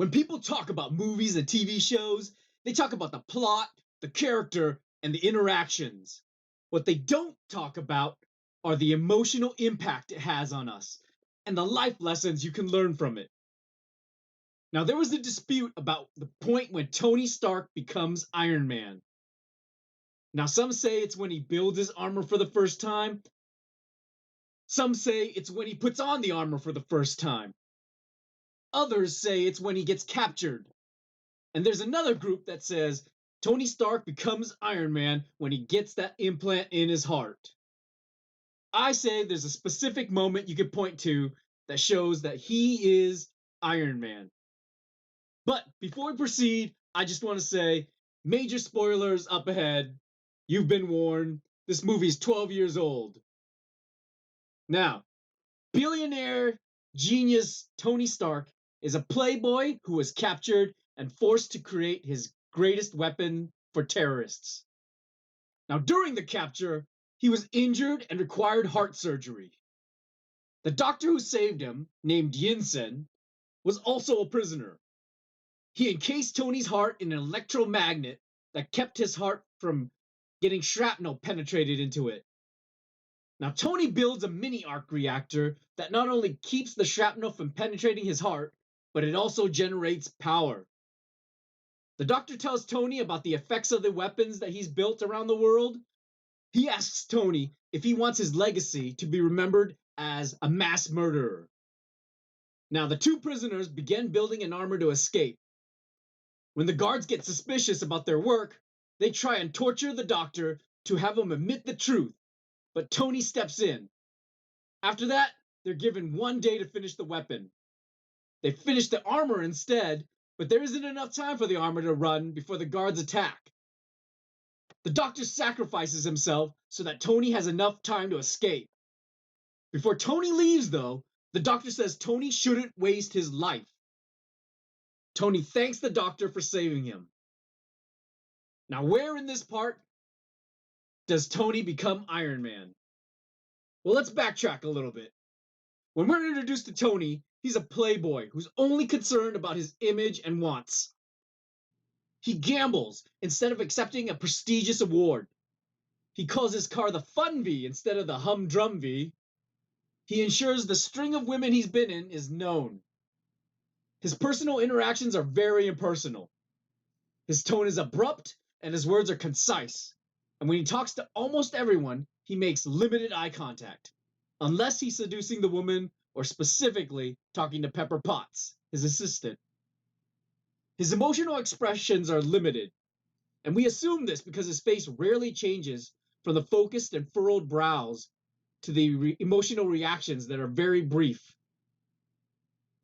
When people talk about movies and TV shows, they talk about the plot, the character, and the interactions. What they don't talk about are the emotional impact it has on us and the life lessons you can learn from it. Now, there was a dispute about the point when Tony Stark becomes Iron Man. Now, some say it's when he builds his armor for the first time. Some say it's when he puts on the armor for the first time. Others say it's when he gets captured. And there's another group that says Tony Stark becomes Iron Man when he gets that implant in his heart. I say there's a specific moment you can point to that shows that he is Iron Man. But before we proceed, I just want to say major spoilers up ahead. You've been warned. This movie is 12 years old. Now, billionaire genius Tony Stark is a playboy who was captured and forced to create his greatest weapon for terrorists. Now, during the capture, he was injured and required heart surgery. The doctor who saved him, named Yinsen, was also a prisoner. He encased Tony's heart in an electromagnet that kept his heart from getting shrapnel penetrated into it. Now, Tony builds a mini arc reactor that not only keeps the shrapnel from penetrating his heart, but it also generates power. The doctor tells Tony about the effects of the weapons that he's built around the world. He asks Tony if he wants his legacy to be remembered as a mass murderer. Now, the two prisoners begin building an armor to escape. When the guards get suspicious about their work, they try and torture the doctor to have him admit the truth, but Tony steps in. After that, they're given 1 day to finish the weapon. They finish the armor instead, but there isn't enough time for the armor to run before the guards attack. The doctor sacrifices himself so that Tony has enough time to escape. Before Tony leaves, though, the doctor says Tony shouldn't waste his life. Tony thanks the doctor for saving him. Now, where in this part does Tony become Iron Man? Well, let's backtrack a little bit. When we're introduced to Tony, he's a playboy who's only concerned about his image and wants. He gambles instead of accepting a prestigious award. He calls his car the Fun V instead of the Humdrum V. He ensures the string of women he's been in is known. His personal interactions are very impersonal. His tone is abrupt and his words are concise. And when he talks to almost everyone, he makes limited eye contact, unless he's seducing the woman or specifically talking to Pepper Potts, his assistant. His emotional expressions are limited, and we assume this because his face rarely changes from the focused and furrowed brows to the emotional reactions that are very brief.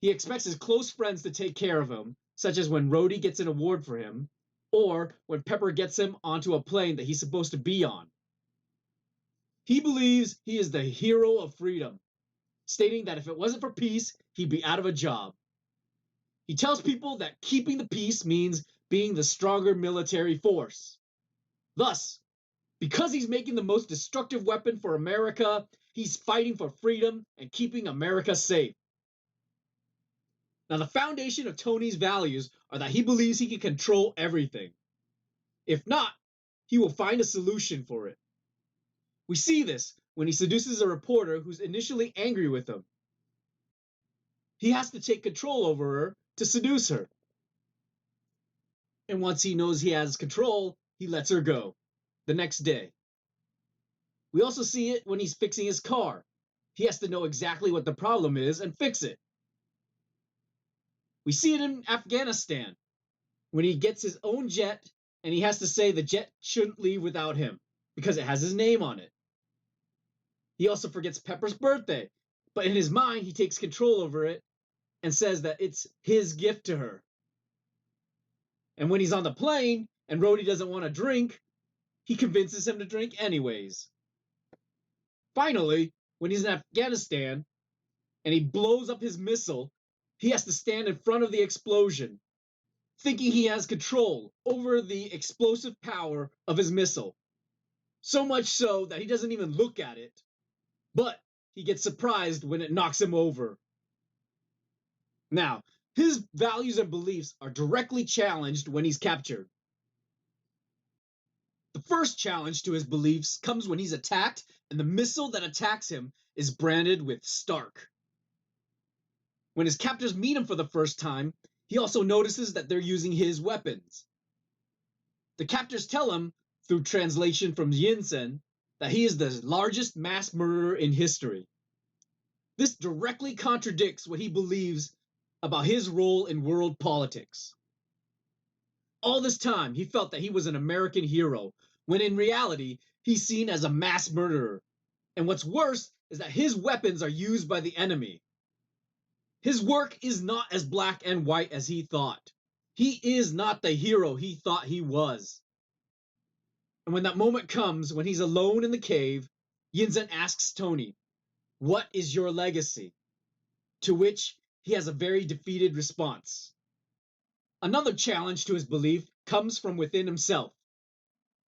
He expects his close friends to take care of him, such as when Rhodey gets an award for him, or when Pepper gets him onto a plane that he's supposed to be on. He believes he is the hero of freedom, stating that if it wasn't for peace, he'd be out of a job. He tells people that keeping the peace means being the stronger military force. Thus, because he's making the most destructive weapon for America, he's fighting for freedom and keeping America safe. Now, the foundation of Tony's values are that he believes he can control everything. If not, he will find a solution for it. We see this when he seduces a reporter who's initially angry with him. He has to take control over her to seduce her. And once he knows he has control, he lets her go the next day. We also see it when he's fixing his car. He has to know exactly what the problem is and fix it. We see it in Afghanistan when he gets his own jet and he has to say the jet shouldn't leave without him because it has his name on it. He also forgets Pepper's birthday, but in his mind he takes control over it and says that it's his gift to her. And when he's on the plane and Rhodey doesn't want to drink, he convinces him to drink anyways. Finally, when he's in Afghanistan and he blows up his missile, he has to stand in front of the explosion, thinking he has control over the explosive power of his missile. So much so that he doesn't even look at it, but he gets surprised when it knocks him over. Now, His values and beliefs are directly challenged when he's captured. The first challenge to his beliefs comes when he's attacked, and the missile that attacks him is branded with Stark. When his captors meet him for the first time, he also notices that they're using his weapons. The captors tell him, through translation from Yinsen, that he is the largest mass murderer in history. This directly contradicts what he believes about his role in world politics. All this time, he felt that he was an American hero, when in reality, he's seen as a mass murderer. And what's worse is that his weapons are used by the enemy. His work is not as black and white as he thought. He is not the hero he thought he was. And when that moment comes, when he's alone in the cave, Yinsen asks Tony, "What is your legacy?" To which he has a very defeated response. Another challenge to his belief comes from within himself.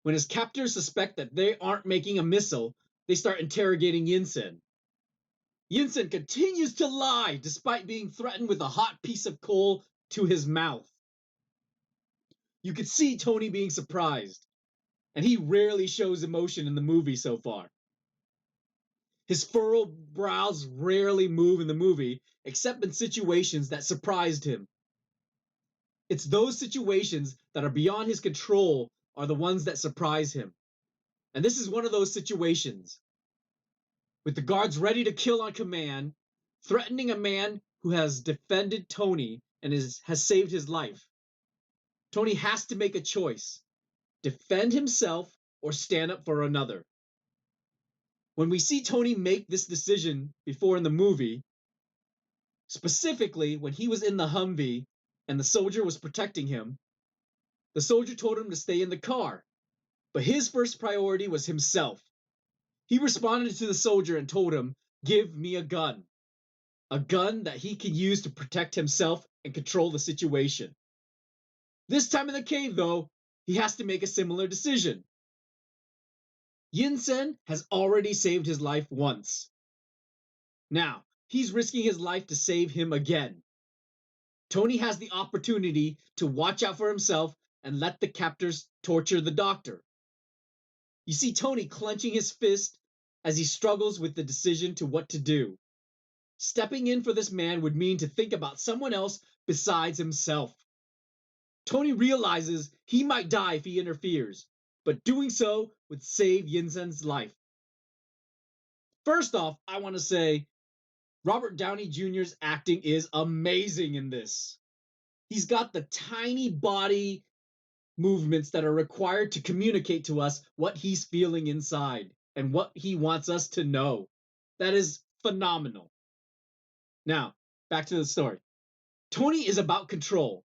When his captors suspect that they aren't making a missile, they start interrogating Yinsen. Yinsen continues to lie despite being threatened with a hot piece of coal to his mouth. You could see Tony being surprised, and he rarely shows emotion in the movie so far. His furrowed brows rarely move in the movie, except in situations that surprised him. It's those situations that are beyond his control are the ones that surprise him. And this is one of those situations. With the guards ready to kill on command, threatening a man who has defended Tony and has saved his life. Tony has to make a choice: defend himself or stand up for another. When we see Tony make this decision before in the movie, specifically when he was in the Humvee and the soldier was protecting him, the soldier told him to stay in the car, but his first priority was himself. He responded to the soldier and told him, "Give me a gun that he can use to protect himself and control the situation." This time in the cave, though, he has to make a similar decision. Yinsen has already saved his life once. Now, he's risking his life to save him again. Tony has the opportunity to watch out for himself and let the captors torture the doctor. You see Tony clenching his fist as he struggles with the decision to what to do. Stepping in for this man would mean to think about someone else besides himself. Tony realizes he might die if he interferes, but doing so would save Yinsen's life. First off, I want to say Robert Downey Jr.'s acting is amazing in this. He's got the tiny body movements that are required to communicate to us what he's feeling inside and what he wants us to know. That is phenomenal. Now, back to the story. Tony is about control.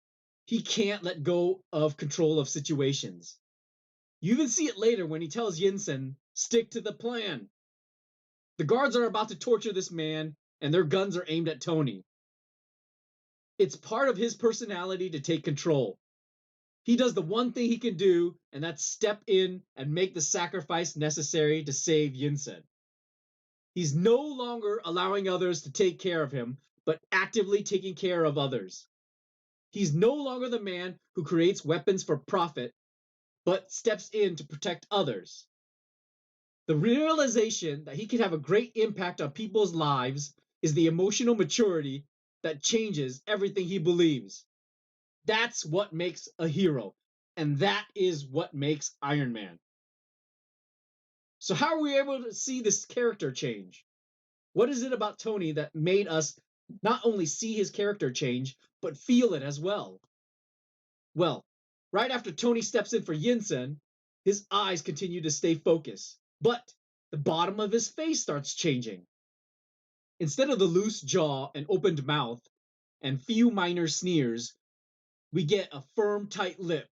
He can't let go of control of situations. You even see it later when he tells Yinsen, "Stick to the plan." The guards are about to torture this man, and their guns are aimed at Tony. It's part of his personality to take control. He does the one thing he can do, and that's step in and make the sacrifice necessary to save Yinsen. He's no longer allowing others to take care of him, but actively taking care of others. He's no longer the man who creates weapons for profit, but steps in to protect others. The realization that he can have a great impact on people's lives is the emotional maturity that changes everything he believes. That's what makes a hero, and that is what makes Iron Man. So how are we able to see this character change? What is it about Tony that made us not only see his character change, but feel it as well? Well, right after Tony steps in for Yinsen, his eyes continue to stay focused, but the bottom of his face starts changing. Instead of the loose jaw and opened mouth and few minor sneers, we get a firm, tight lip,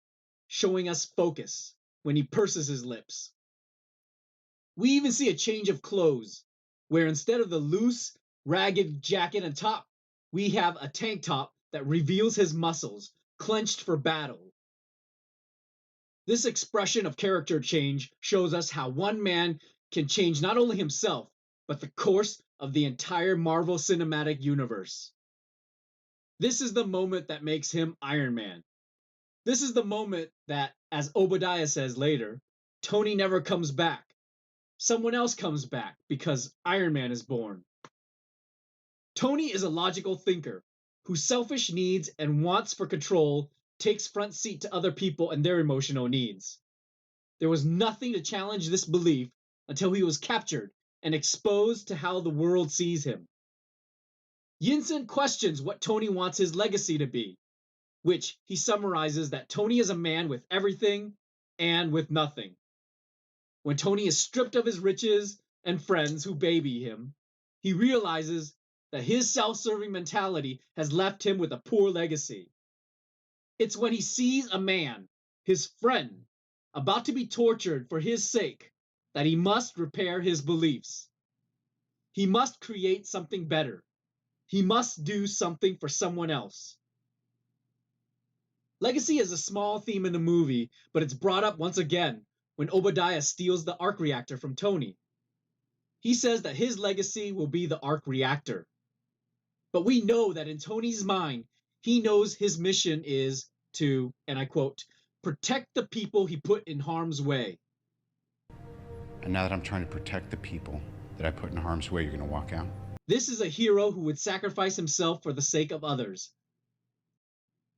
showing us focus when he purses his lips. We even see a change of clothes, where instead of the loose, ragged jacket and top, we have a tank top that reveals his muscles, clenched for battle. This expression of character change shows us how one man can change not only himself, but the course of the entire Marvel Cinematic Universe. This is the moment that makes him Iron Man. This is the moment that, as Obadiah says later, Tony never comes back. Someone else comes back because Iron Man is born. Tony is a logical thinker whose selfish needs and wants for control takes front seat to other people and their emotional needs. There was nothing to challenge this belief until he was captured and exposed to how the world sees him. Yinsen questions what Tony wants his legacy to be, which he summarizes that Tony is a man with everything and with nothing. When Tony is stripped of his riches and friends who baby him, he realizes that his self-serving mentality has left him with a poor legacy. It's when he sees a man, his friend, about to be tortured for his sake, that he must repair his beliefs. He must create something better. He must do something for someone else. Legacy is a small theme in the movie, but it's brought up once again when Obadiah steals the arc reactor from Tony. He says that his legacy will be the arc reactor. But we know that in Tony's mind, he knows his mission is to, and I quote, protect the people he put in harm's way. And now that I'm trying to protect the people that I put in harm's way, you're going to walk out? This is a hero who would sacrifice himself for the sake of others.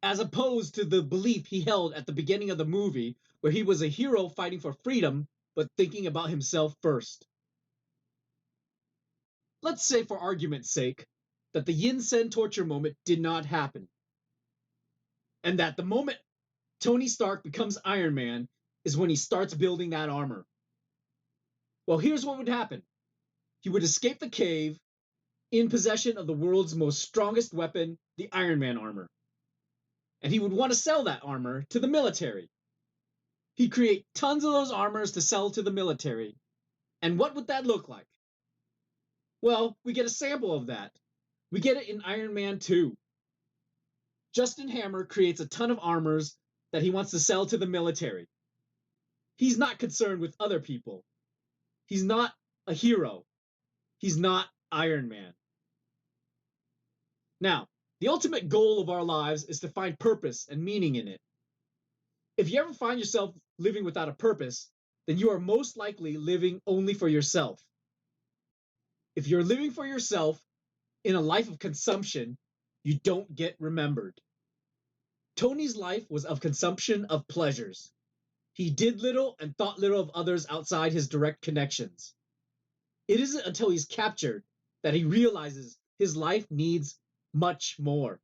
As opposed to the belief he held at the beginning of the movie, where he was a hero fighting for freedom, but thinking about himself first. Let's say, for argument's sake, that the Yinsen torture moment did not happen. And that the moment Tony Stark becomes Iron Man is when he starts building that armor. Well, here's what would happen. He would escape the cave in possession of the world's most strongest weapon, the Iron Man armor. And he would want to sell that armor to the military. He'd create tons of those armors to sell to the military. And what would that look like? Well, we get a sample of that. We get it in Iron Man 2. Justin Hammer creates a ton of armors that he wants to sell to the military. He's not concerned with other people. He's not a hero. He's not Iron Man. Now, the ultimate goal of our lives is to find purpose and meaning in it. If you ever find yourself living without a purpose, then you are most likely living only for yourself. If you're living for yourself in a life of consumption, you don't get remembered. Tony's life was of consumption of pleasures. He did little and thought little of others outside his direct connections. It isn't until he's captured that he realizes his life needs much more.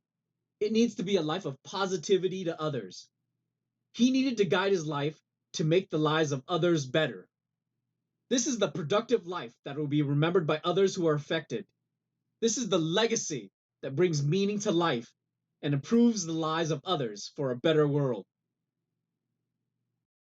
It needs to be a life of positivity to others. He needed to guide his life to make the lives of others better. This is the productive life that will be remembered by others who are affected. This is the legacy that brings meaning to life and improves the lives of others for a better world.